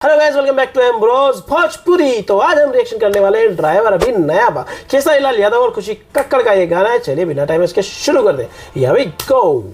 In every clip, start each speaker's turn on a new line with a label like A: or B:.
A: Hello guys, welcome back to Ambrose Bhojpuri. तो आज हम रिएक्शन करने वाले हैं ड्राइवर अभी नया बा खेसारी लाल यादव और खुशी कक्कड़ का ये गाना है। चलिए बिना टाइम इसके शुरू कर दें। हियर वी गो।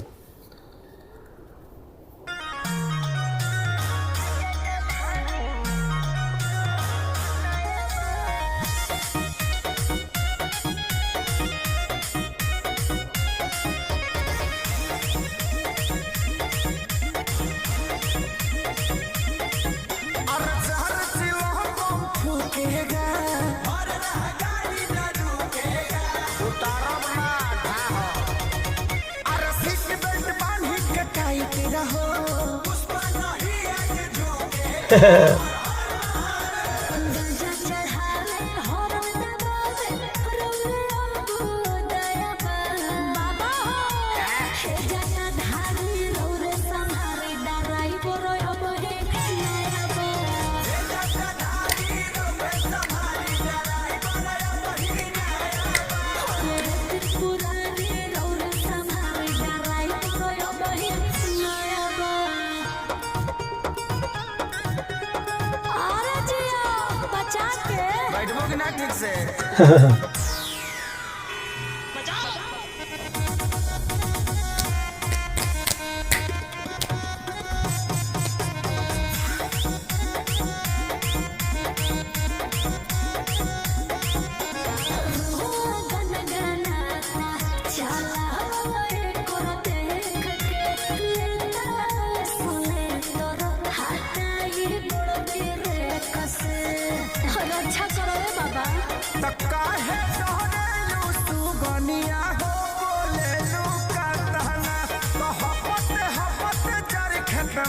B: ठीक से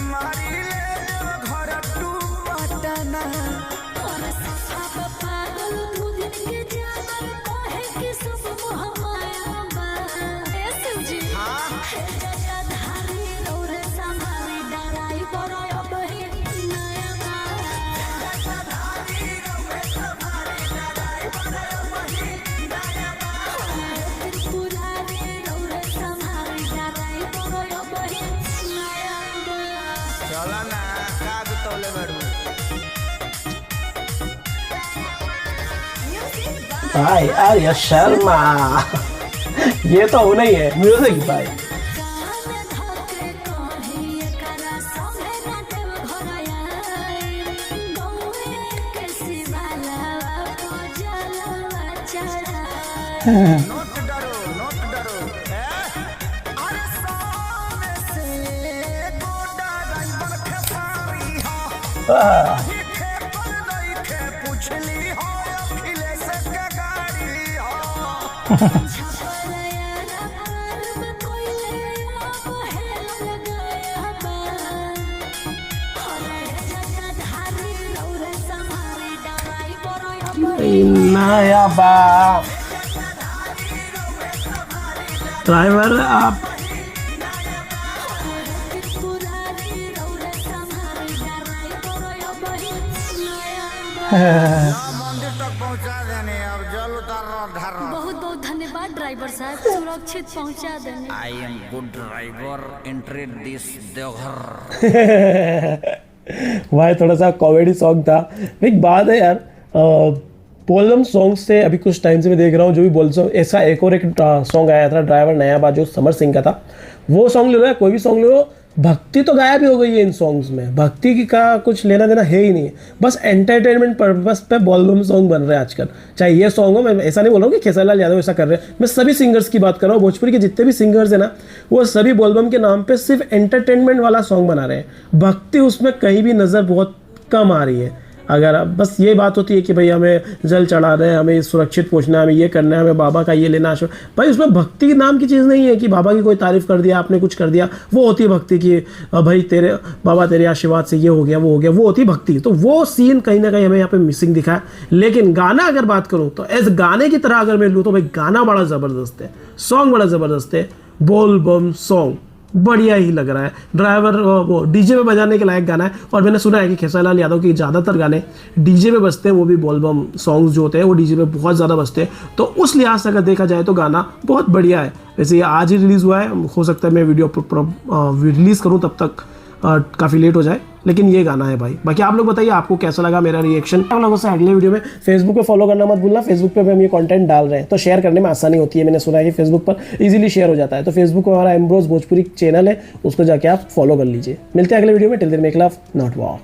B: मारी ले घर टू पटना और सफा पागल दूध के जागर कहे कि सब मोहमाया बा ए शिवजी हां जजा धारी रौरे संभारी डराई बरोय बही नया बा जजा धारी रौरे संभारी डराई बरोय बही नया बा त्रिपुरारी रौरे संभारी डराई बरोय बही नया बा चला ना का तौले बड़ू
A: भाई आर्या शर्मा ये तो होना ही है म्यूजिक भाई।
B: नोट डरो अरे सामने से गोडा ड्राइवर खेसारी हो पूछली हो अखिलेश के गाड़ी हो
A: नया बाप ड्राइवर आप
B: मंदिर तक पहुंचा देने अब जल उतार
C: बहुत बहुत धन्यवाद ड्राइवर साहब, सुरक्षित पहुंचा देने।
B: I am good driver entry this Deoghar.
A: भाई थोड़ा सा कॉमेडी सॉन्ग था। एक बात है यार, बोलबम सॉन्ग से अभी कुछ टाइम से मैं देख रहा हूँ जो भी बोल सॉन्ग ऐसा एक सॉन्ग आया था ड्राइवर नया बात जो समर सिंह का था, वो सॉन्ग ले लो या कोई भी सॉन्ग ले लो, भक्ति तो गायब ही हो गई है इन सॉन्ग्स में। भक्ति की का कुछ लेना देना है ही नहीं है, बस एंटरटेनमेंट पर्पस पे बोलबम सॉन्ग बन रहे हैं आजकल। चाहे ये सॉन्ग हो, मैं ऐसा नहीं बोल रहा हूँ कि खेसारी लाल यादव ऐसा कर रहे हैं, मैं सभी सिंगर्स की बात कर रहा हूँ। भोजपुरी के जितने भी सिंगर्स हैं ना, वो सभी बोलबम के नाम पे सिर्फ एंटरटेनमेंट वाला सॉन्ग बना रहे हैं। भक्ति उसमें कहीं भी नज़र बहुत कम आ रही है। अगर बस ये बात होती है कि भाई हमें जल चढ़ा दें, हमें सुरक्षित पहुंचना है, हमें ये करना है, हमें बाबा का ये लेना है, भाई उसमें भक्ति नाम की चीज़ नहीं है कि बाबा की कोई तारीफ़ कर दिया, आपने कुछ कर दिया। वो होती है भक्ति की, भाई तेरे बाबा तेरे आशीर्वाद से ये हो गया वो हो गया, वो होती है भक्ति। तो वो सीन कहीं ना कहीं हमें यहाँ पे मिसिंग दिखा है। लेकिन गाना अगर बात करूँ तो एज गाने की तरह अगर मैं लूँ तो भाई गाना बड़ा ज़बरदस्त है, सॉन्ग बड़ा ज़बरदस्त है। बोल बम सॉन्ग बढ़िया ही लग रहा है। ड्राइवर वो डीजे पे बजाने के लायक गाना है। और मैंने सुना है कि खेसारी लाल यादव के ज़्यादातर गाने डीजे पे बजते हैं, वो भी बोलबम सॉन्ग्स जो होते हैं वो डीजे पे बहुत ज़्यादा बजते हैं। तो उस लिहाज से अगर देखा जाए तो गाना बहुत बढ़िया है। वैसे ये आज ही रिलीज़ हुआ है, हो सकता है मैं वीडियो रिलीज़ करूँ तब तक काफ़ी लेट हो जाए, लेकिन ये गाना है भाई। बाकी आप लोग बताइए आपको कैसा लगा मेरा रिएक्शन। आप लोगों से अगले वीडियो में फेसबुक पे फॉलो करना मत भूलना। फेसबुक पे भी हम ये कंटेंट डाल रहे हैं तो शेयर करने में आसानी होती है। मैंने सुना है कि फेसबुक पर इजीली शेयर हो जाता है, तो फेसबुक पर हमारा एम्ब्रोस भोजपुरी चैनल है, उसको जाके आप फॉलो कर लीजिए। मिलते हैं अगले वीडियो में। Till then make love not war.